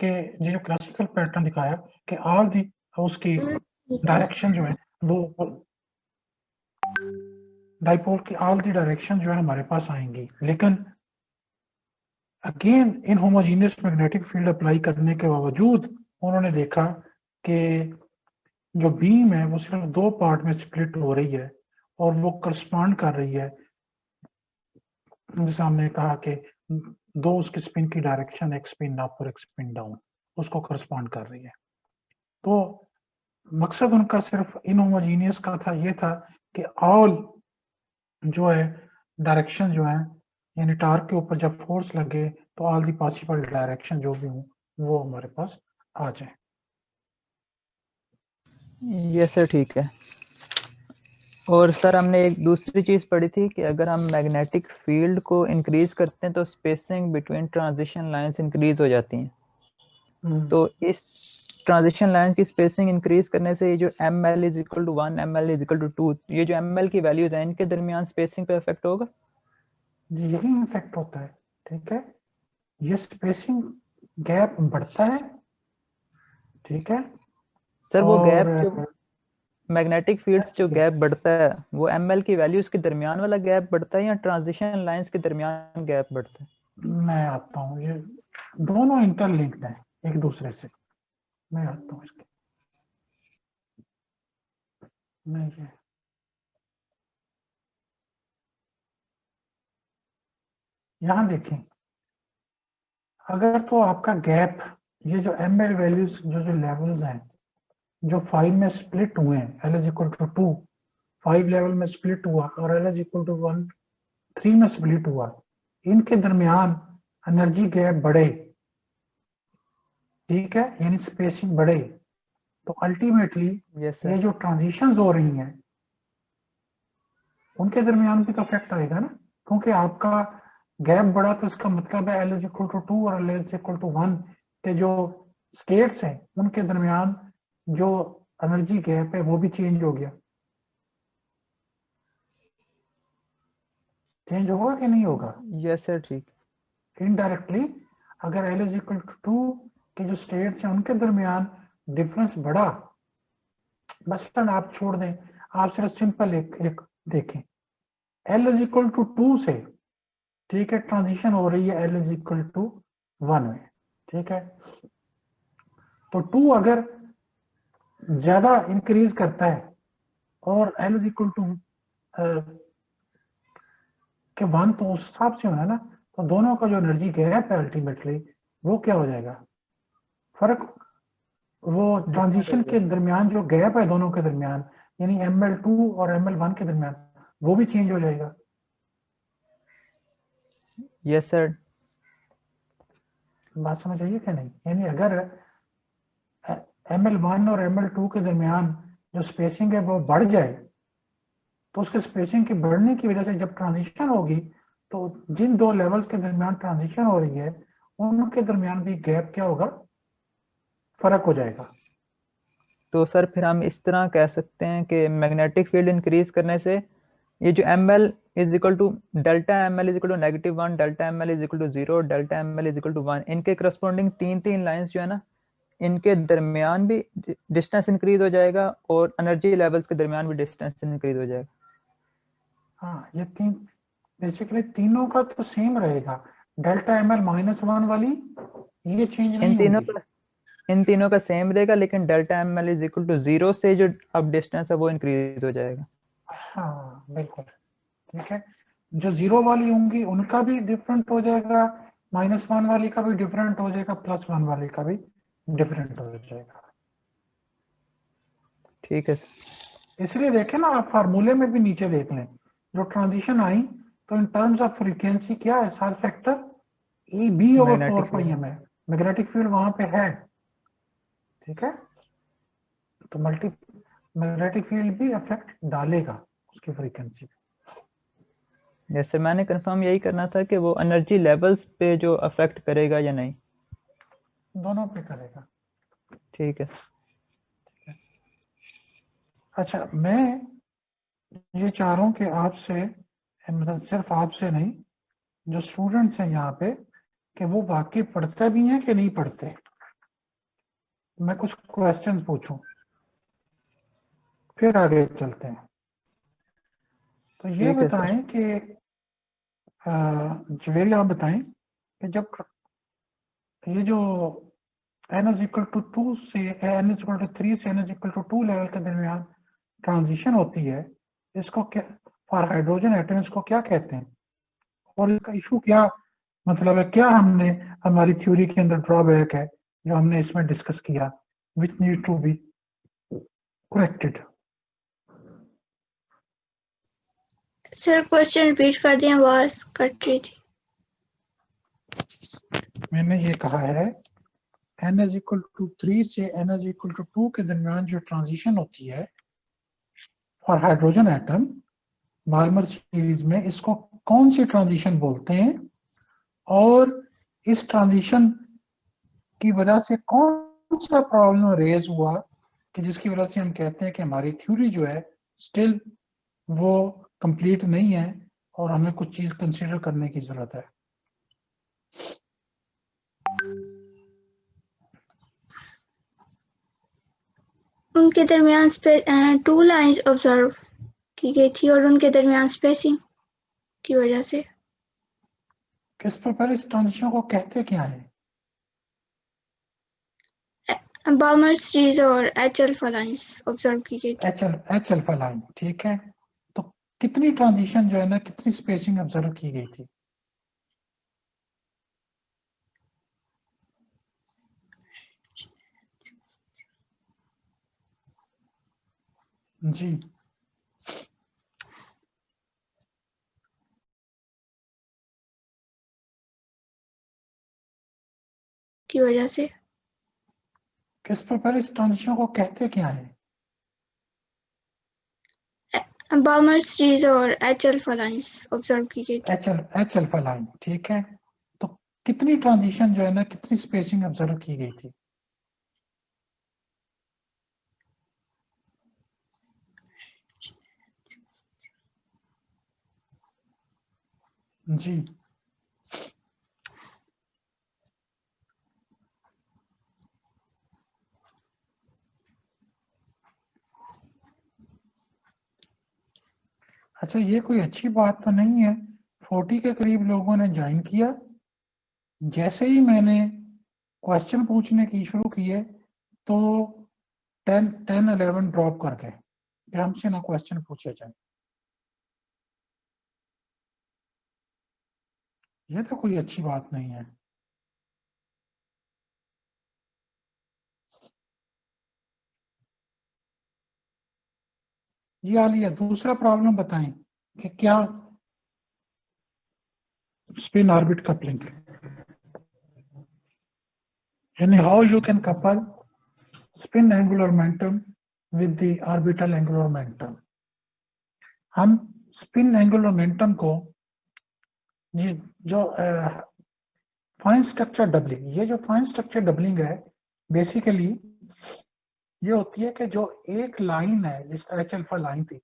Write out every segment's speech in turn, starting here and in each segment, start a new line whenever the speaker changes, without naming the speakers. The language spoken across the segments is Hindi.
कि ये जो क्लासिकल पैटर्न दिखाया कि ऑल दी उसकी डायरेक्शन जो है वो डाइपोल की ऑल दी डायरेक्शन जो है हमारे पास आएंगी, लेकिन again in homogeneous magnetic field apply करने के बावजूद उन्होंने देखा कि जो बीम है वो सिर्फ 2 पार्ट में स्प्लिट हो रही है और वो करस्पॉन्ड कर रही है, जैसे हमने कहा कि 2 उसकी स्पिन की डायरेक्शन, एक स्पिन अप और एक स्पिन डाउन, उसको करस्पॉन्ड कर रही है। तो मकसद उनका सिर्फ इन होमोजीनियस का था, ये था कि ऑल जो है डायरेक्शन जो है, यानी टार्क के ऊपर जब फोर्स लगे तो ऑल दी पॉसिबल डायरेक्शन जो भी हो वो हमारे पास आ जाए।
ये सर ठीक है। और सर हमने एक दूसरी चीज पढ़ी थी कि अगर हम मैग्नेटिक फील्ड को इंक्रीज करते हैं तो spacing between transition lines increase हो जाती हैं। तो इस ट्रांजिशन लाइन की स्पेसिंग इंक्रीज करने से ये जो ml is equal to 1 ml is equal to 2, ये जो ml की वैल्यूज हैं इनके दरमियान स्पेसिंग पे इफेक्ट होगा?
यही इफेक्ट होता है, ठीक है। ये स्पेसिंग गैप बढ़ता है, ठीक है।
सर वो गैप
और
जो मैग्नेटिक फील्ड जो गैप बढ़ता है वो ml की वैल्यूज के दरमियान वाला गैप बढ़ता है या ट्रांजिशन लाइंस के दरमियान गैप बढ़ता है?
मैं आता हूँ, ये दोनों इंटरलिंक्ड है एक दूसरे से। मैं आता हूँ इसके, मैं ये यहाँ देखें, अगर तो आपका गैप, ये जो ml वैल्यूज जो लेवल्स हैं जो 5 में स्प्लिट हुए हैं, L is equal to 2, 5 level में स्प्लिट हुआ और L इज इक्वल टू 1 3 में स्प्लिट हुआ, इनके दरमियान एनर्जी गैप बढ़े, ठीक है, यानी स्पेसिंग बढ़े, तो अल्टीमेटली ये जो ट्रांजिशंस हो रही हैं उनके दरमियान भी तो इफेक्ट आएगा ना, क्योंकि आपका गैप बढ़ा तो इसका मतलब है L इज इक्वल टू 2 और L इज इक्वल टू 1 के जो स्टेट्स हैं उनके दरमियान जो एनर्जी गैप है वो भी चेंज हो गया। चेंज होगा कि नहीं होगा?
यस सर ठीक।
इनडायरेक्टली अगर L इज इक्वल टू 2 के जो स्टेट्स हैं उनके दरमियान डिफरेंस बढ़ा, मसलन आप छोड़ दें, आप सिर्फ सिंपल एक देखें, L इज इक्वल टू 2 से, ठीक है, ट्रांजिशन हो रही है L इज इक्वल टू 1 में, ठीक है। तो 2 अगर ज्यादा इंक्रीज करता है और L इज इक्वल टू के 1, तो उस हिसाब से होना ना, तो दोनों का जो एनर्जी गैप है अल्टीमेटली वो क्या हो जाएगा, फर्क, वो ट्रांजिशन के दरमियान जो गैप है दोनों के दरमियान, यानी ml2 और ml1 के दरमियान, वो भी चेंज हो जाएगा।
Yes sir.
बात समझ आइए क्या नहीं? यानी अगर ml1 और ml2 के दरमियान जो स्पेसिंग है वो बढ़ जाए, तो उसके स्पेसिंग के बढ़ने की वजह से जब ट्रांजिशन होगी तो जिन 2 लेवल्स के दरमियान ट्रांजिशन हो रही है उनके दरमियान भी गैप क्या होगा, फर्क हो जाएगा।
तो सर फिर हम इस तरह कह सकते हैं कि मैग्नेटिक फील्ड इंक्रीज करने से ये जो ml is equal to delta ml is equal to -1, delta ml is equal to 0, delta ml is equal to 1, इनके करस्पॉन्डिंग तीन लाइंस जो है ना, इनके दरमियान भी डिस्टेंस इंक्रीज हो जाएगा और एनर्जी लेवल्स के दरमियान भी डिस्टेंस इंक्रीज हो जाएगा।
हाँ, ये बेसिकली तीनों का तो सेम रहेगा, डेल्टा ml -1 वाली ये चेंज नहीं होगी।
इन तीनों का सेम रहेगा, लेकिन delta ml is equal to 0 से जो अब डिस्टेंस है वो इंक्रीज हो जाएगा।
हाँ बिल्कुल, ठीक है। जो 0 वाली होंगी उनका भी डिफरेंट हो जाएगा, -1 वाली का भी डिफरेंट हो जाएगा, +1 वाली का भी डिफरेंट हो जाएगा।
ठीक है।
इसलिए देखें ना, आप फार्मूले में भी नीचे देख लें, जो ट्रांजिशन आई तो इन टर्म्स ऑफ फ्रीक्वेंसी क्या है, सार फैक्टर ई बी ओवर 4 पाई एम है, मैग्नेटिक फील्ड वहां पे है, ठीक है। तो मैग्नेटिक फील्ड भी इफेक्ट डालेगा उसकी फ्रीक्वेंसी पे।
जैसे मैंने कंफर्म यही करना था कि वो एनर्जी लेवल्स पे जो अफेक्ट करेगा या नहीं।
दोनों पे करेगा।
ठीक है।
अच्छा, मैं ये चाह रहा हूँ कि आपसे, मतलब सिर्फ आपसे नहीं, जो स्टूडेंट्स हैं यहाँ पे, कि वो वाकई पढ़ते भी हैं कि नहीं पढ़ते। मैं कुछ क्वेश्चन पूछूं, फिर आगे चलते हैं। तो ये
ठीक है सर।
बताएं कि ज्वेल, आप बताएं कि जब ये जो n इज इक्वल टू 2 से n इज इक्वल टू 3 से n is equal to 2 level के दरमियान ट्रांजिशन होती है, इसको क्या, फॉर हाइड्रोजन एटम, इसको क्या कहते हैं? और इसका इशू क्या, मतलब है क्या हमने हमारी थ्योरी के अंदर ड्रॉबैक है जो हमने इसमें डिस्कस किया, which need to be corrected?
Sir question repeat कर दिया, आवाज कट रही थी।
मैंने ये कहा है n इज इक्वल टू 3 से n इज इक्वल टू 2 के दरमियान जो ट्रांजिशन होती है for hydrogen atom Balmer series में, इसको कौन सी ट्रांजिशन बोलते हैं? और इस ट्रांजिशन की वजह से कौन सा प्रॉब्लम रेज हुआ कि जिसकी वजह से हम कहते हैं कि हमारी थ्योरी जो है स्टिल वो कंप्लीट नहीं है और हमें कुछ चीज कंसीडर करने की जरूरत है।
उनके दरमियान 2 लाइंस ऑब्जर्व की गई थी और उनके दरमियान स्पेसिंग की वजह से।
किस पर पहले इस ट्रांजिशन को कहते क्या है?
बाल्मर सीरीज और एच अल्फा लाइंस ऑब्जर्व की गई थी।
एच अल्फा लाइन, ठीक है। तो कितनी ट्रांजिशन जो है ना, कितनी स्पेसिंग ऑब्जर्व की गई थी? जी,
की वजह से।
किस पर पहले इस ट्रांजिशन को कहते क्या है?
बाल्मर सीरीज और एच अल्फा लाइंस ऑब्जर्व की गई थी।
एच अल्फा लाइन, ठीक है। तो कितनी ट्रांजिशन जो है ना, कितनी स्पेसिंग ऑब्जर्व की गई थी? जी, अच्छा, ये कोई अच्छी बात तो नहीं है। 40 के करीब लोगों ने ज्वाइन किया। जैसे ही मैंने क्वेश्चन पूछने की शुरू किए तो 10 11 ड्रॉप कर गए कि हमसे ना क्वेश्चन पूछे जाए। ये तो कोई अच्छी बात नहीं है। ये आलिया, दूसरा प्रॉब्लम बताएं कि क्या स्पिन ऑर्बिट कपलिंग, यानी how you can couple spin angular momentum with the orbital angular momentum. हम स्पिन एंगुलर मोमेंटम को, ये जो फाइन स्ट्रक्चर डबलिंग, ये जो फाइन स्ट्रक्चर डबलिंग है, बेसिकली ये होती है कि जो एक लाइन है, जिस तरह एच अल्फा लाइन थी,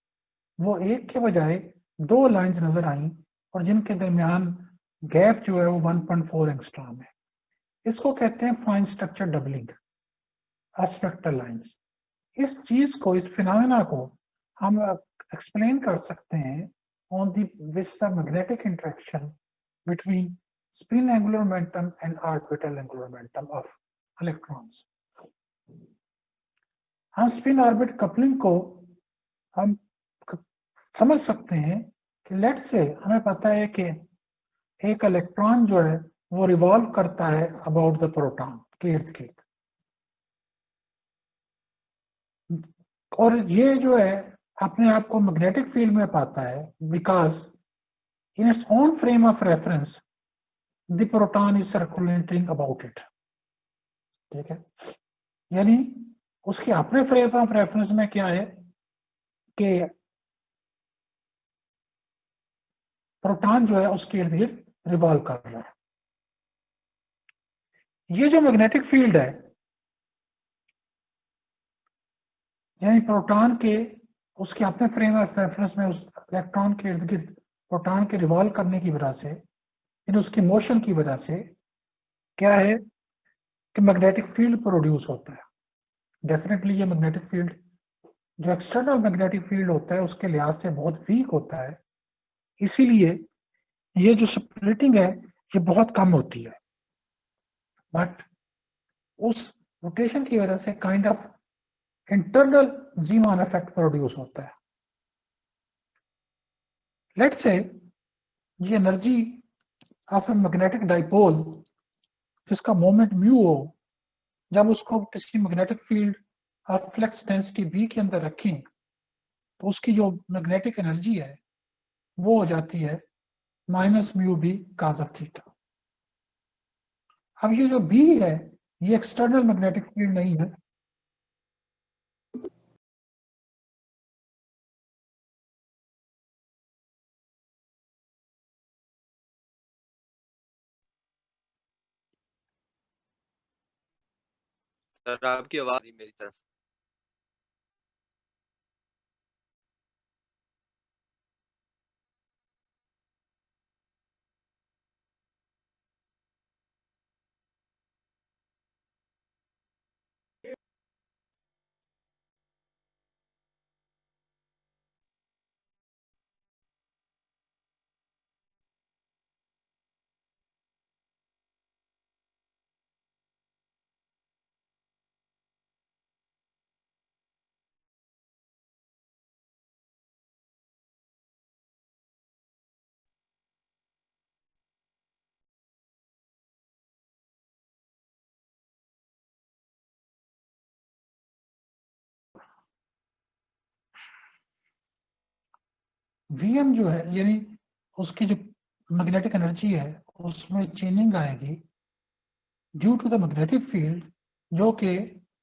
वो एक के बजाय 2 लाइंस नजर आई और जिनके दरमियान गैप जो है वो 1.4 एंगस्ट्रॉम है। इसको कहते हैं फाइन स्ट्रक्चर डबलिंग, एस्पेक्टल लाइंस। इस चीज को, इस फिनोमेना को हम एक्सप्लेन कर सकते हैं on the basis of magnetic interaction between spin angular momentum and orbital angular momentum of electrons. हम स्पिन ऑर्बिट कपलिंग को हम समझ सकते हैं कि लेट से हमें पता है कि एक इलेक्ट्रॉन जो है वो रिवॉल्व करता है अबाउट द प्रोटॉन के इर्द गिर्द, और ये जो है अपने आप को मैग्नेटिक फील्ड में पाता है because in its own frame of reference the proton is circulating about it. ठीक है, यानी उसके अपने फ्रेम ऑफ रेफरेंस में क्या है कि प्रोटॉन जो है उसके इर्द गिर्द रिवॉल्व कर रहा है। ये जो मैग्नेटिक फील्ड है, यानी प्रोटॉन के उसके अपने फ्रेम ऑफ रेफरेंस में उस इलेक्ट्रॉन के इर्द गिर्द प्रोटॉन के रिवॉल्व करने की वजह से, यानी उसकी मोशन की वजह से क्या है कि मैग्नेटिक फील्ड प्रोड्यूस होता है। डेफिनेटली ये मैग्नेटिक फील्ड जो एक्सटर्नल मैग्नेटिक फील्ड होता है उसके लिहाज से बहुत वीक होता है, इसीलिए ये जो स्प्लिटिंग है ये बहुत कम होती है, बट उस रोटेशन की वजह से kind of internal Zeeman effect produce होता है। लेट्स से ये energy of a magnetic dipole जिसका मोमेंट म्यू हो, जब उसको किसी मैग्नेटिक फील्ड और फ्लक्स डेंसिटी बी के अंदर रखें तो उसकी जो मैग्नेटिक एनर्जी है वो हो जाती है minus mu B cos of theta. अब ये जो बी है ये एक्सटर्नल मैग्नेटिक फील्ड नहीं है,
सर आपकी आवाज नहीं मेरी तरफ।
Vm जो है यानी उसकी जो मैग्नेटिक एनर्जी है उसमें चेंजिंग आएगी due to the magnetic field जो कि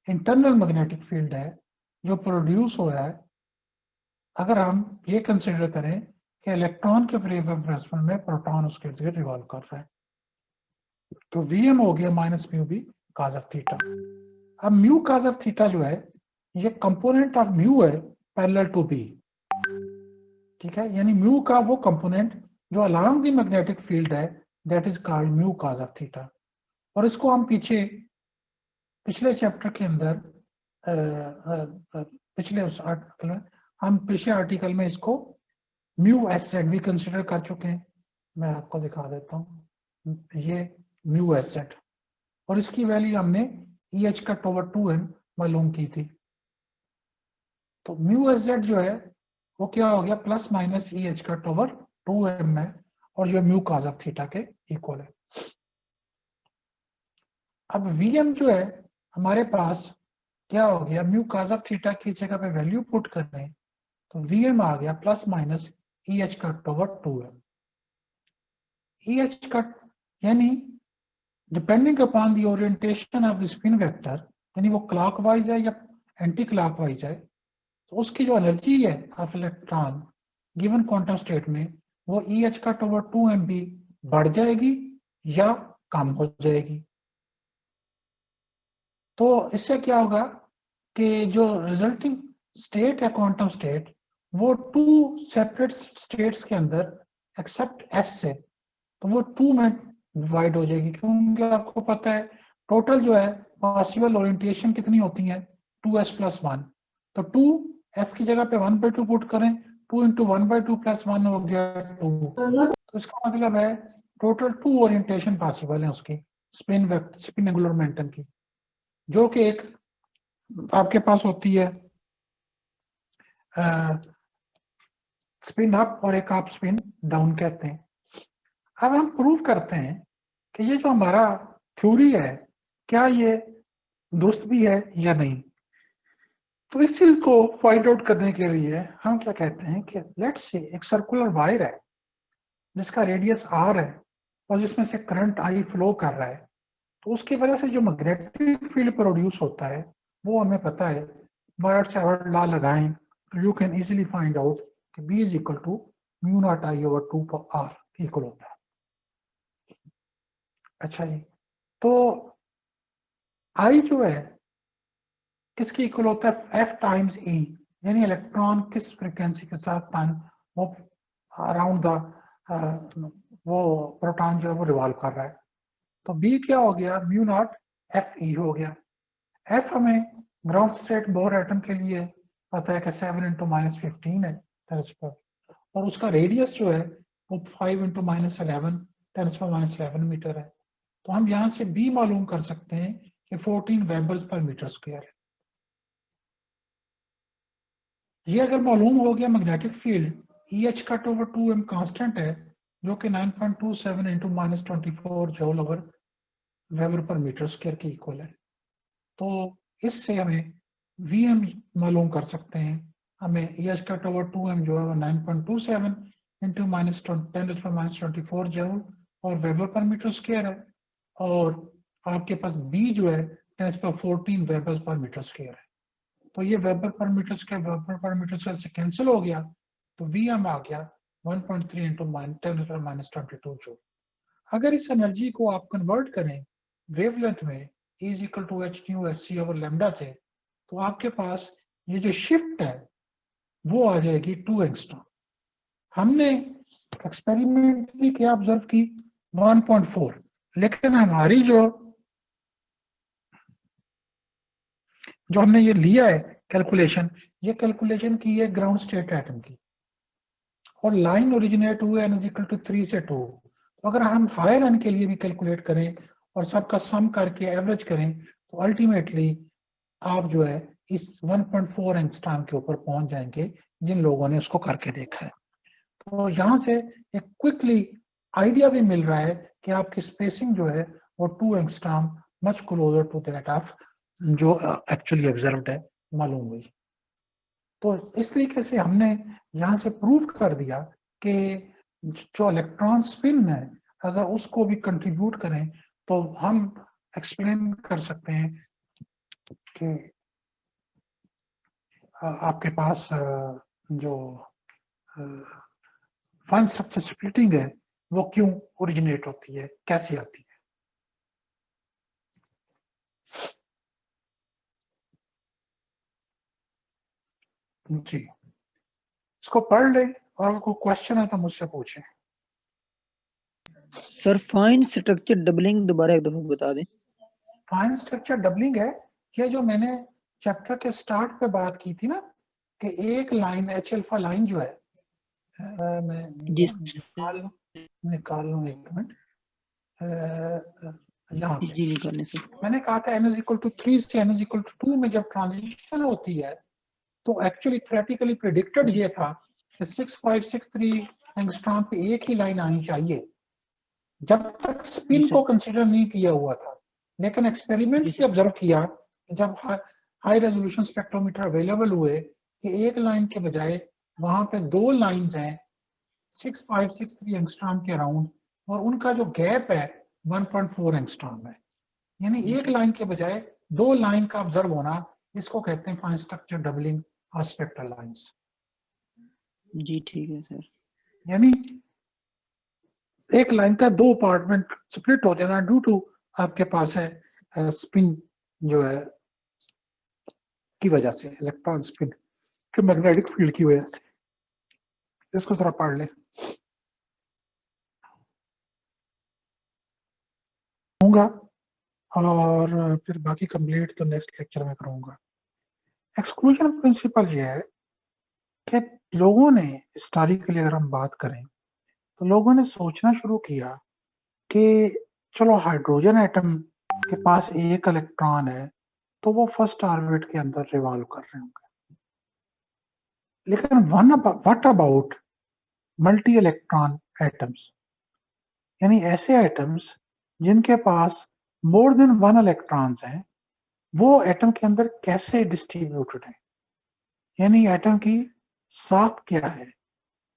इंटरनल मैग्नेटिक फील्ड है जो प्रोड्यूस हो रहा है। अगर हम ये कंसिडर करें कि इलेक्ट्रॉन के फ्री वाइब्रेशन में प्रोटॉन उसके इर्द रिवॉल्व कर रहा है, तो Vm हो गया minus mu B cos of theta. अब म्यू कॉस ऑफ थीटा जो है ये कंपोनेंट ऑफ म्यू है पैरेलल टू बी, ठीक है, यानी म्यू का वो कंपोनेंट जो अलोंग द मैग्नेटिक फील्ड है that is called mu cos of theta. और इसको हम पिछले चैप्टर के अंदर पिछले उस आर्टिकल में हम पिछले आर्टिकल में इसको म्यू एस जेड भी कंसिडर कर चुके हैं। मैं आपको दिखा देता हूँ, ये म्यू एस जेड और इसकी वैल्यू हमने ई एच कट ओवर 2m मालूम की थी। तो म्यू एस जेड जो है वो क्या हो गया plus minus e h cut over 2m है और जो म्यू कॉस ऑफ थीटा के इक्वल है। अब Vm जो है हमारे पास क्या हो गया, म्यू कॉस ऑफ थीटा की जगह पे वैल्यू पुट करें तो Vm आ गया plus minus e h cut over 2m। E h cut यानी depending upon the orientation of the spin vector, यानी वो क्लॉकवाइज है या एंटी क्लॉकवाइज है, तो उसकी जो एनर्जी है of electron given quantum state में वो ई एच कट ओवर 2m भी बढ़ जाएगी या कम हो जाएगी। तो इससे क्या होगा कि जो रिजल्टिंग स्टेट है क्वांटम स्टेट वो टू सेपरेट स्टेट्स के अंदर एक्सेप्ट एस से, तो वो 2 में डिवाइड हो जाएगी, क्योंकि आपको पता है टोटल जो है पॉसिबल ओरिएंटेशन कितनी होती है 2s + 1, तो 2s की जगह पे 1/2 पुट करें, 2 × 1/2 + 1 हो गया 2, तो इसका मतलब है टोटल 2 ओरिएंटेशन पॉसिबल है उसकी स्पिन एंगुलर मोमेंटम की, जो कि एक आपके पास होती है स्पिन अप और एक आप स्पिन डाउन कहते हैं। अब हम प्रूव करते हैं कि ये जो हमारा थ्योरी है क्या ये दुरुस्त भी है या नहीं। तो इस चीज को फाइंड आउट करने के लिए हम क्या कहते हैं कि लेट्स से एक सर्कुलर वायर है जिसका रेडियस r है और जिसमें से करंट I फ्लो कर रहा है, तो उसकी वजह से जो मैग्नेटिक फील्ड प्रोड्यूस होता है वो हमें पता है, बायर्ड सावर्त लॉ लगाएं तो you can easily find out कि B = μ0I/2r इक्वल होता है। अच्छा जी, तो I जो है किसके इक्वल होता है F टाइम्स E, यानी इलेक्ट्रॉन किस फ्रीक्वेंसी के साथ वो अराउंड द वो प्रोटॉन जो है वो रिवॉल्व कर रहा है। तो B क्या हो गया μ0 FE हो गया। F हमें ग्राउंड स्टेट बोर एटम के लिए पता है कि 7 × -15 है 10 पर, और उसका रेडियस जो है वो 5 × -11 10⁻11 मीटर है। तो हम यहाँ से B मालूम कर सकते हैं कि 14 वेबर्स पर मीटर स्क्वायर है। ये अगर मालूम हो गया magnetic field EH cut over 2m constant है जो कि 9.27 × -24 joule over weber per metre square के इक्वल है। तो इससे हमें Vm मालूम कर सकते हैं। हमें EH कट ओवर 2m जो है वो 9.27 × 10⁻24 जूल और वेबर पर मीटर स्क्वायर है, और आपके पास B जो है 10⁻14 वेबर पर मीटर स्क्वायर है। तो ये वेबर पर मीटर स्क्वायर से कैंसिल हो गया, तो Vm आ गया 1.3 × 10⁻22 जूल। अगर इस एनर्जी को आप कन्वर्ट करें वेवलेंथ में E = hν/hc/λ से, तो आपके पास ये जो शिफ्ट है वो आ जाएगी 2 एंगस्ट्रॉम। हमने एक्सपेरिमेंटली क्या ऑब्जर्व की 1.4, लेकिन हमारी जो हमने ये लिया है कैलकुलेशन, ये कैलकुलेशन की है ग्राउंड स्टेट एटम की, और लाइन ओरिजिनेट हुए n = 3 से 2। तो अगर हम हायर n के लिए भी कैलकुलेट करें और सबका सम करके एवरेज करें, तो अल्टीमेटली आप जो है इस 1.4 एंगस्ट्रॉम के ऊपर पहुंच जाएंगे जिन लोगों ने उसको करके देखा है। तो यहाँ से एक क्विकली आइडिया भी मिल रहा है कि आपकी स्पेसिंग जो है वो 2 angstrom much closer to that of जो एक्चुअली ऑब्जर्व्ड है मालूम हुई। तो इस तरीके से हमने यहाँ से प्रूव कर दिया कि जो इलेक्ट्रॉन स्पिन है अगर उसको भी कंट्रीब्यूट करें तो हम एक्सप्लेन कर सकते हैं कि आपके पास जो फाइन स्ट्रक्चर स्प्लिटिंग है वो क्यों ओरिजिनेट होती है, कैसे आती है। जी, इसको पढ़ ले और अगर कोई क्वेश्चन है तो मुझसे पूछें।
सर फाइन स्ट्रक्चर डबलिंग दोबारा एक दफा बता दें।
फाइन स्ट्रक्चर डबलिंग है ये जो मैंने चैप्टर के स्टार्ट पे बात की थी ना कि एक लाइन H अल्फा लाइन जो है, मैं निकाल लूं एक मिनट, यहाँ पे
जी निकालने से
मैंने कहा था n = 3 से n = 2 में जब ट्रांजिशन होती है तो एक्चुअली थ्योरेटिकली प्रेडिक्टेड ये था कि 6563 एंगस्ट्रॉम पे एक ही लाइन आनी चाहिए जब तक स्पिन को कंसीडर नहीं किया हुआ था। लेकिन एक्सपेरिमेंट भी ऑब्जर्व किया जब हाई रेजोल्यूशन स्पेक्ट्रोमीटर अवेलेबल हुए कि एक लाइन के बजाय वहां पे 2 लाइंस हैं 6563 एंगस्ट्रॉम के अराउंड, और उनका जो गैप है 1.4 एंगस्ट्रॉम है, यानी एक लाइन के बजाय 2 लाइन का ऑब्जर्व होना, इसको कहते हैं फाइन स्ट्रक्चर डबलिंग और स्पेक्ट्रल लाइंस।
जी ठीक है सर।
यानी एक लाइन का 2 पार्ट में स्प्लिट हो जाना ड्यू टू आपके पास है स्पिन जो है की वजह से, इलेक्ट्रॉन स्पिन के मैग्नेटिक फील्ड की वजह से। इसको जरा पढ़ ले होगा और फिर बाकी कंप्लीट तो नेक्स्ट लेक्चर में करूंगा। एक्सक्लूजन प्रिंसिपल ये है कि लोगों ने हिस्टोरिकली अगर हम बात करें तो लोगों ने सोचना शुरू किया कि चलो हाइड्रोजन एटम के पास एक इलेक्ट्रॉन है तो वो फर्स्ट ऑर्बिट के अंदर रिवॉल्व कर रहे होंगे, लेकिन what about multi electron atoms, यानी ऐसे एटम्स जिनके पास मोर देन 1 इलेक्ट्रॉन्स हैं, वो एटम के अंदर कैसे डिस्ट्रीब्यूटेड है, यानी एटम की साख क्या है,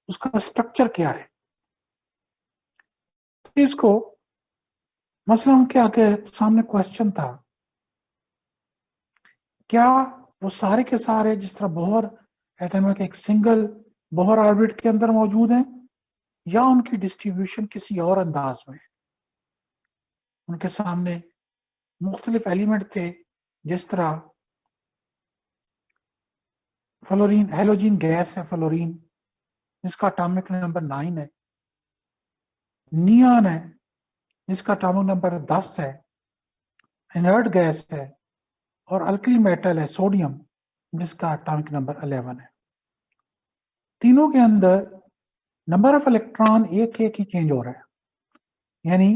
उसका स्ट्रक्चर क्या है। तो इसको मसलन उनके आगे सामने क्वेश्चन था, क्या वो सारे के सारे जिस तरह बोहर एटम है एक सिंगल बोहर ऑर्बिट के अंदर मौजूद हैं, या उनकी डिस्ट्रीब्यूशन किसी और अंदाज में। उनके सामने मुख्तलिफ एलिमेंट थे, जिस तरह फ्लोरीन हेलोजिन गैस है फ्लोरीन जिसका एटॉमिक नंबर 9 है, नियॉन है जिसका एटॉमिक नंबर 10 है, इनर्ट गैस है, और अल्कली मेटल है सोडियम जिसका एटॉमिक नंबर 11 है। तीनों के अंदर नंबर ऑफ इलेक्ट्रॉन एक ही चेंज हो रहा है, यानी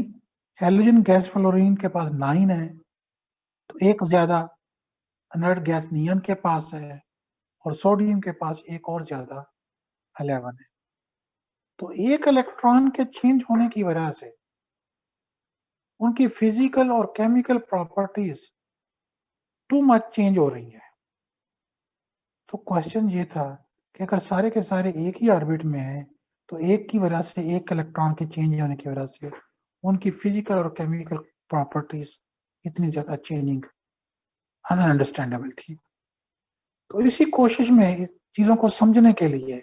हैलोजन गैस फ्लोरीन के पास 9 है तो एक ज्यादा इनर्ट गैस नियन के पास है और सोडियम के पास एक और ज्यादा 11 है। तो एक इलेक्ट्रॉन के चेंज होने की वजह से उनकी फिजिकल और chemical properties too much change हो रही है। तो क्वेश्चन ये था कि अगर सारे के सारे एक ही ऑर्बिट में है तो एक की वजह से, एक इलेक्ट्रॉन के चेंज होने की वजह से उनकी फिजिकल और केमिकल प्रॉपर्टीज इतनी ज्यादा चेंजिंग अनअंडरस्टैंडेबल थी। तो इसी कोशिश में चीजों को समझने के लिए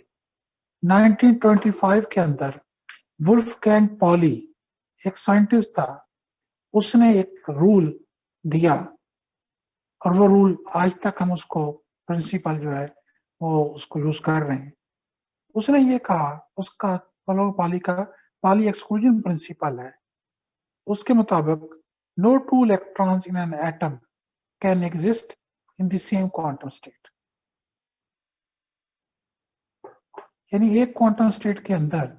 1925 के अंदर वुल्फगैंग पॉली एक साइंटिस्ट था, उसने एक रूल दिया और वो रूल आज तक हम उसको प्रिंसिपल जो है वो उसको यूज कर रहे हैं। उसने ये कहा, उसका पॉली का पॉली एक्सक्लूजन प्रिंसिपल है, उसके मुताबिक no two electrons in an atom can exist in the same quantum state. यानी एक क्वांटम स्टेट के अंदर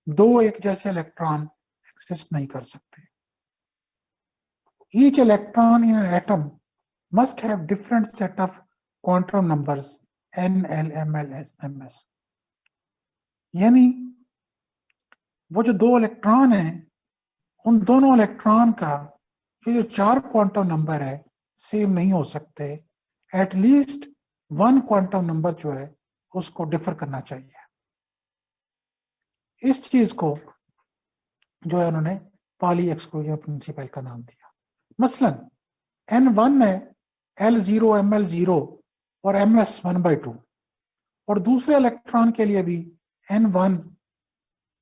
दो एक जैसे इलेक्ट्रॉन एग्जिस्ट नहीं कर सकते। Each electron in an atom must have different set of quantum numbers n, l, m, l, s, m, s। यानी वो जो दो इलेक्ट्रॉन हैं उन दोनों इलेक्ट्रॉन का ये जो 4 क्वांटम नंबर है सेम नहीं हो सकते। एटलीस्ट 1 क्वांटम नंबर जो है उसको डिफर करना चाहिए। इस चीज को जो है उन्होंने पॉली एक्सक्लूजन प्रिंसिपल का नाम दिया। मसलन n1 है L0 ML0 और MS 1/2 और दूसरे इलेक्ट्रॉन के लिए भी N1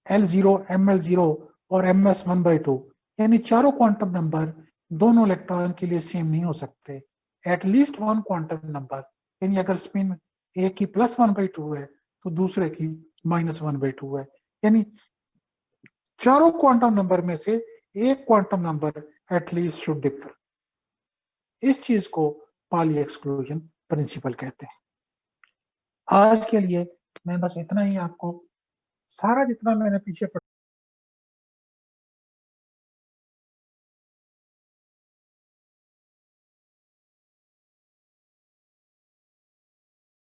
L0 ML0 और MS 1/2, यानी चारों क्वांटम नंबर दोनों इलेक्ट्रॉन के लिए सेम नहीं हो सकते। एटलीस्ट 1 क्वांटम नंबर, यानी अगर स्पिन एक की +1/2 है तो दूसरे की -1/2 है, यानी चारों क्वांटम नंबर में से एक quantum number at least should differ. इस चीज को पॉली एक्सक्लूजन प्रिंसिपल कहते हैं। आज के लिए मैं बस इतना ही आपको सारा जितना मैंने पीछे